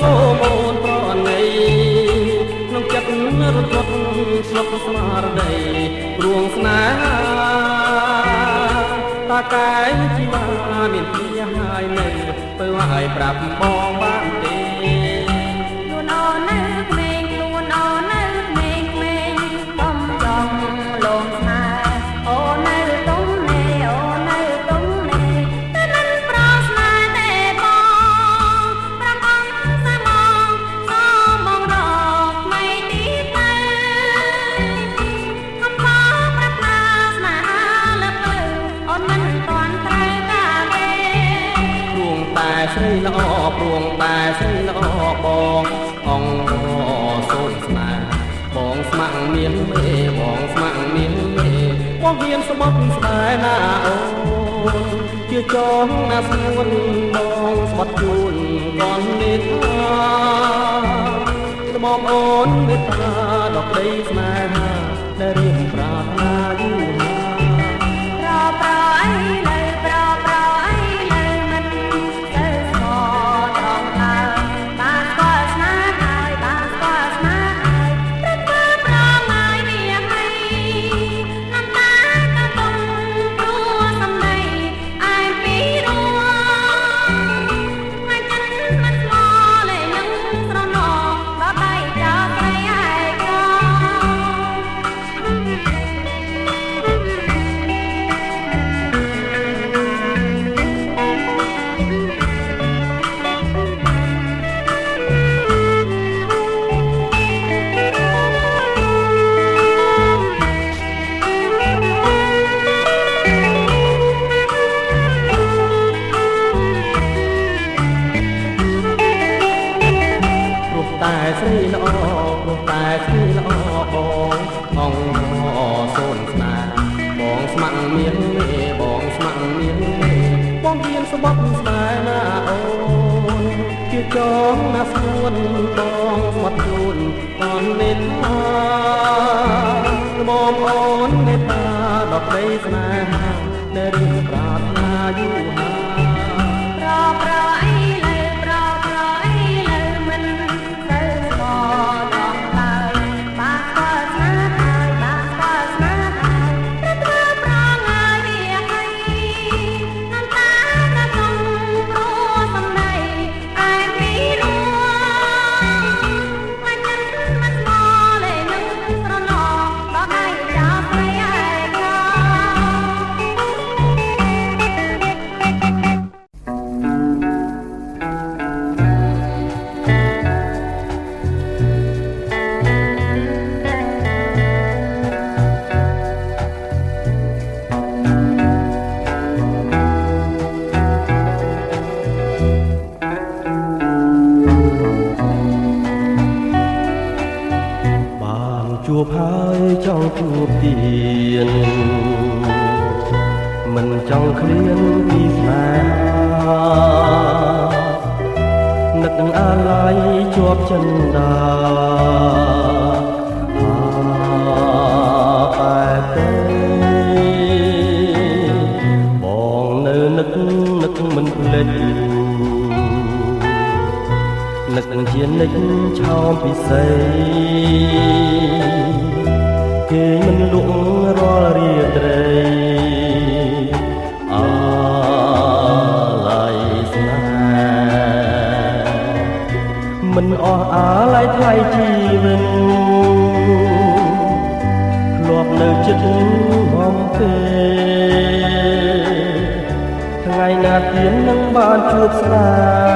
សូមអូនប្រណីក្នុងចិត្តរត់ស្លុកស្មារតីរួងស្នេហាតាកាយជីវាមានពីហើយនៅទៅឲ្យប្រាប់បងបានទេខ្លួនអូននៅក្មេងខ្លួនអូននៅក្មេងក្មេងកំចង់លងស្នេហ៍អូននៅទុំនេះអូននៅទុំនេះតែមិនប្រស្នេហ៍ទេបងប្របងសាមងសូមបងរកไม่ទីទៅកំផប្រាប់ថាស្នេហាលើកលើអូនមិនតាន់ត្រូវការទេព្រួងតែស្រីល្អព្រួងតែស្រីល្អបងអង្គសូមស្នេហ៍បងស្ម័គ្រមានមេបងស្ម័គ្រមានមេបងហ៊ានស្បត់ស្បែកណាអូនជាចងណាស្ងួនបងស្បត់ជូនកនមេត្តាបងអូនមេត្តាដល់ក្តីស្នេហាដែលរៀបប្រាថ្នាយូរប្រប្រអីនៅប្រប្រអីនៅមិនទៅស្គាល់ត្រង់ឡើយបានស្គាល់ស្នេហ៍ហើយបានស្គាល់ស្នេហ៍ហើយព្រឹកធ្វើប្រងហើយវាហើយน้ำตาក៏ទុំព្រោះសំដីឯពីរួមិនចិនមិនស្មោលេនឹងស្រណោដល់ដៃចោលស្រីឯកោតែស្រីល្អព្រោះតែស្រីល្អបងអង្គសូនស្នេហ៍បងស្ម័គ្រមានមេបងស្ម័គ្រមានមេបងហ៊ានស្បត់ស្បែកណាអូនជាចងណាស្ងួនបងស្បត់ជូនកនមេត្តាបងអូនមេត្តាដល់ក្តីស្នេហាដែលរៀបប្រាថ្នាយូរហើយប្រប្រអីលើប្រប្រអីលើមិនទៅស្គាល់ត្រង់ឡើយបានស្គាល់ស្នេហ៍ហើយបានស្គាល់ស្នេហ៍ហើយព្រឹកធ្វើប្រងហើយវាហើយน้ำตาក៏ទុំព្រោះសំដីឯពីរួមិនចិនមិនស្មោលេនឹងស្រណោដល់ដៃចោលស្រីឯកោបានជួបហើយចង់ជួបទៀតមិនចង់ឃ្លានពីស្នេហានឹកអាឡ័យជាប់ចិន្តាបែបទេបងនៅនឹកមិនភ្លេចនឹកជានិចឆោមពិសេសគេមិនលក់រាល់រាត្រីអាឡ័យស្នេហ៍មិនអស់អាឡ័យថ្លៃជីវិតធ្លាប់នៅចិត្តបំពេថ្ងៃណាទៀតនឹងបានជួបស្នេហ៍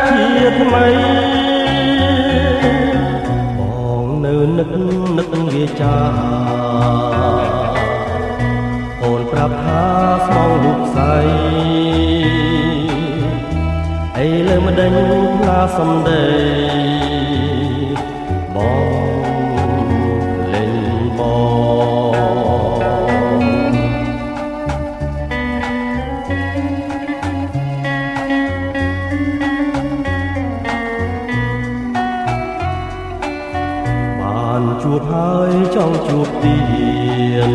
ជាថ្មីបងនៅនឹកវាចាអូនប្រាប់ថាស្មងរូបស្អីអីលើមិនដេញផ្លាសំដីបងលេងបងបានជួបហើយចង់ជួបទៀត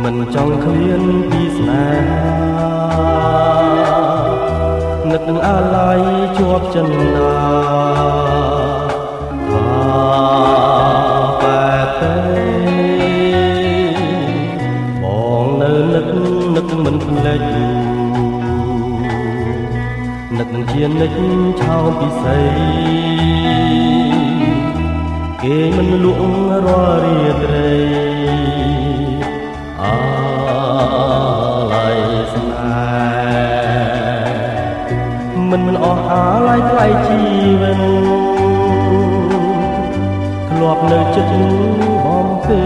មិនចង់ឃ្លានពីស្នេហា ជាប់ចិនណាថាបែបទេបងនៅនឹកមិនភ្លេចនឹកនឹងជានិចឆោមពិសីគេមិនលក់រាល់រាត្រីអាឡ័យស្នេហ៍មិនអស់អាឡ័យថ្លៃជីវិតធ្លាប់នៅចិត្តបំពេ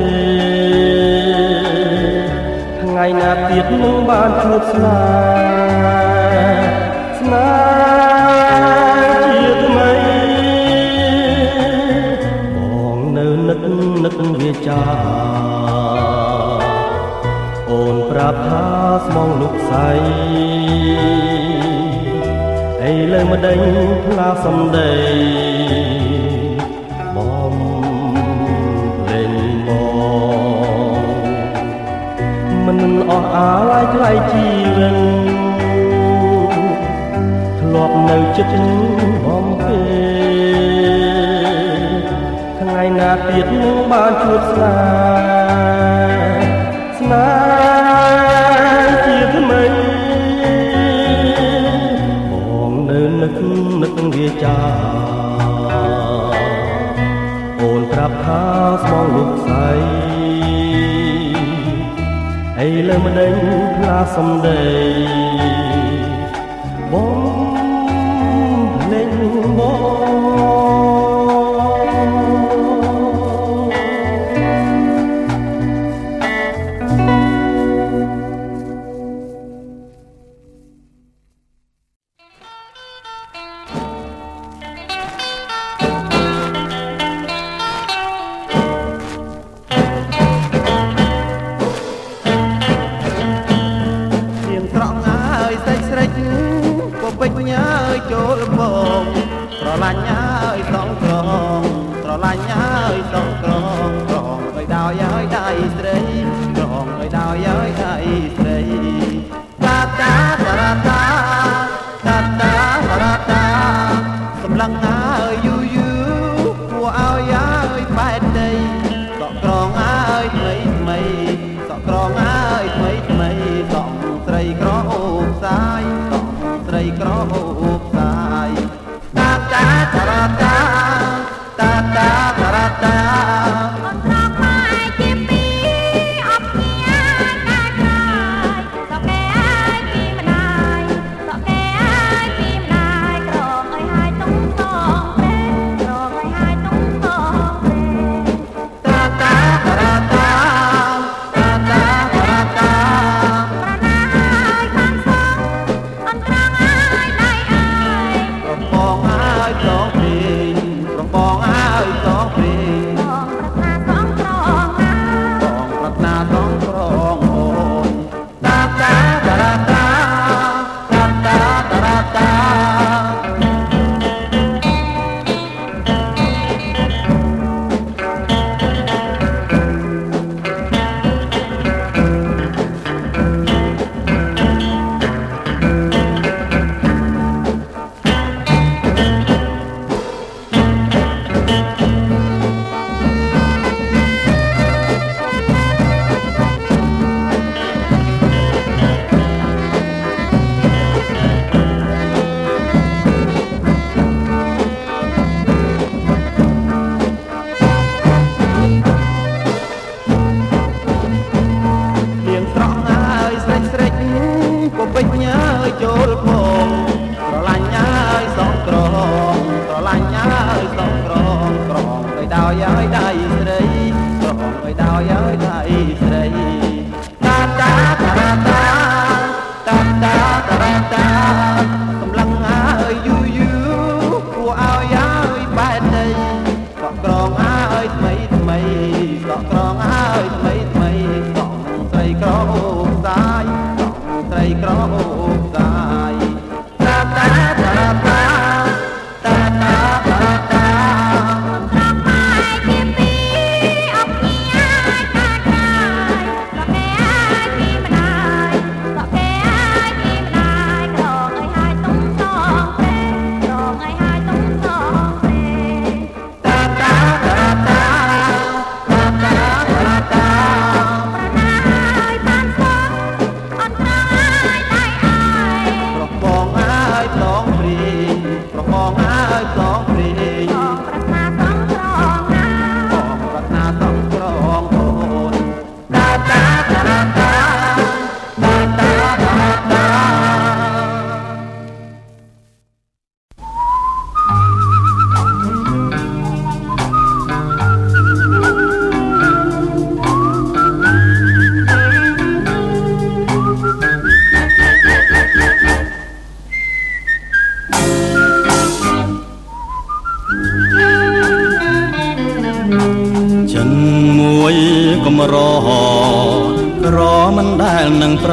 ថ្ងៃណាទៀតនឹងបានជួបស្នេហ៍ជាថ្មីបងនៅនឹកវាចាអូនប្រាប់ថាស្មងលោកស្រីអីលើមកដេញផ្លាសំដីបងលេងបងមិនអស់អាឡ័យថ្លៃជីវិតធ្លាប់នៅចិត្តបំពេថ្ងៃណាទៀតនឹងបានជួបស្នេហ៍ជាថ្មីបងនៅនឹកវាចាអូនប្រាប់ថាស្មងលោកស្រីអីលើមកដេញផ្លាសំដីបងលេងបងចូលបងស្រឡាញ់ហើយសងក្រងស្រឡាញ់ហើយសងក្រងក្រងឲ្យដោយហើយដៃស្រីក្រងឲ្យដោយហើយដៃស្រីតាតាតាតាតាតាតាតាសម្លឹងហើយយូយូគួរឲ្យហើយបែកដីសក់ក្រងហើយថ្មីថ្មីសក់ក្រងហើយថ្មីថ្មីសក់ស្រីក្រអូបសាយសក់ស្រីក្រអូបតាតាតាតាតាតាតាតាតាអូនត្រង់មកជាពីអបញាកាយកាយសក់គេឲ្យពីម្ដាយសក់គេឲ្យពីម្ដាយក្រងឲ្យហើយតុងតងទេក្រងឲ្យហើយតុងតងទេតាតាតាតាតាតាតាតាប្រណាឲ្យបានសងអូនត្រង់ឲ្យដៃអើយប្របងឲ្យសងព្រីប្របងឲ្យសងព្រីបងប្រាថ្នាសងក្រងណាបងប្រាថ្នាសងក្រងអូនតាតាតាតាតាតាតាតាចូលផងស្រឡាញ់ហើយសងក្រងស្រឡាញ់ហើយសងក្រងក្រងឲ្យដោយហើយដៃស្រីក្រងឲ្យដោយហើយដៃស្រីតាតាតាតាតាតាតាតាសម្លឹងហើយយូយូគួរឲ្យហើយបែកដីសក់ក្រងហើយថ្មីថ្មីសក់ក្រងហើយថ្មីថ្មីសក់ស្រីក្រអូបសាយសក់ស្រីក្រអូបសាយតាតាតាតាតាតាតាតាត្រង់មកជាពីអបញាកាយកាយសក់គេឲ្យពីម្ដាយសក់គេឲ្យពីម្ដាយក្រងឲ្យហើយតុងតងទេក្រង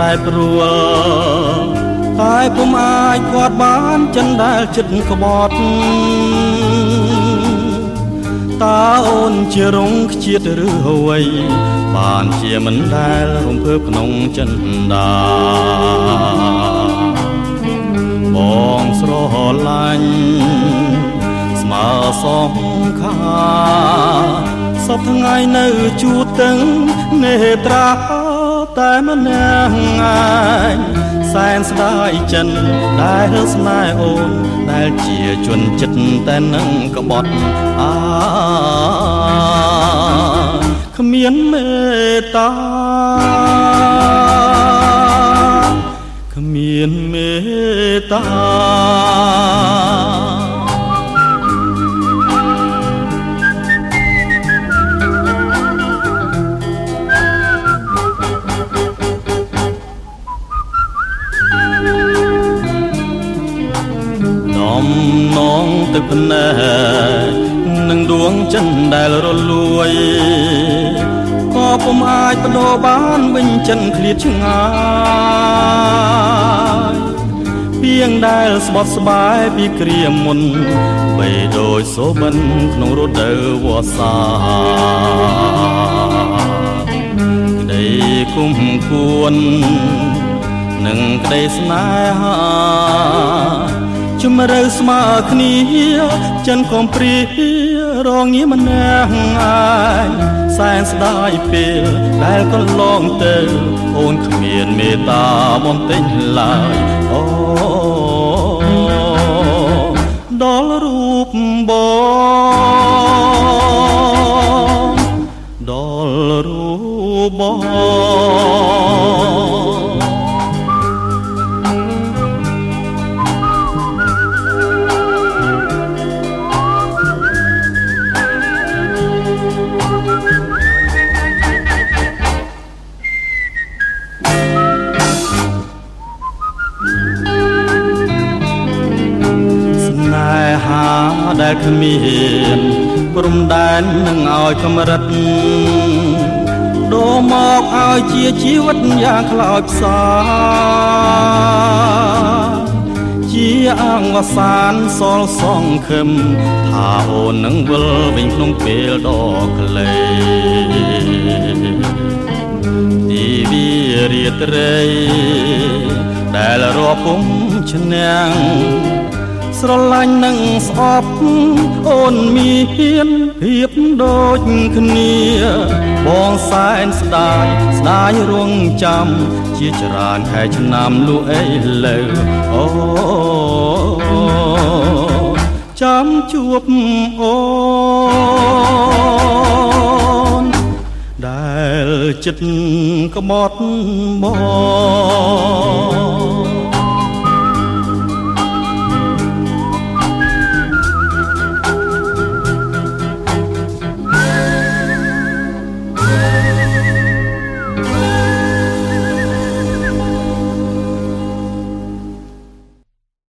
ែព្រួលតែពុំអាចគាត់បានចិនដែលចិត្តក្បត់តើអូនជារងខ្ជិតឬអ្វីបានជាមិនដែលរំភើបក្នុងចិនដាបងស្រឡាញ់ស្មើសងខាសពថ្ងៃនៅជួតទាំងនេត្រាតែម្នាក់ឯងសែនស្ដាយចិនដែលស្នេហ៍អូនដែលជាជនចិត្តតែនឹងក្បត់គ្មានមេត្តាគ្មានមេត្តានងទឹកភ្នែកនឹងដួងចិនដែលរលួយក៏ពុំអាចបដូរបានវិញចិនឃ្លាតឆ្ងាយពីងដែលស្បត់ស្បាយពីគ្រាមុនបីដូចសូបិនក្នុងរដូវវស្សាក្តីគុំគួននឹងក្តីស្នេហាជំរឿស្មើគ្នាចិនកំព្រារងងារម្នាក់ឯងសែនស្ដាយពេលដែលកន្លងទៅអូនគ្មានមេត្តាបន្តិចឡើយអូដល់រូបបងដល់រូបបងដែលគ្មានព្រំដែននឹងឲ្យកម្រិតដូរមកឲ្យជាជីវិតយ៉ាងខ្លោចផ្សាជាអង្គវសានសល់សងខឹមថាអូននឹងវិលវិញក្នុងពេលដ៏ខ្លីទីវារាត្រីដែលរាប់ពុំឈ្នះស្រឡាញ់នឹងស្អប់អូនមានភាពដូចគ្នាបងសែនស្ដាយរងចាំជាច្រើនខែឆ្នាំលុះអីលើអូចាំជួបអូនដែលចិត្តក្បត់បង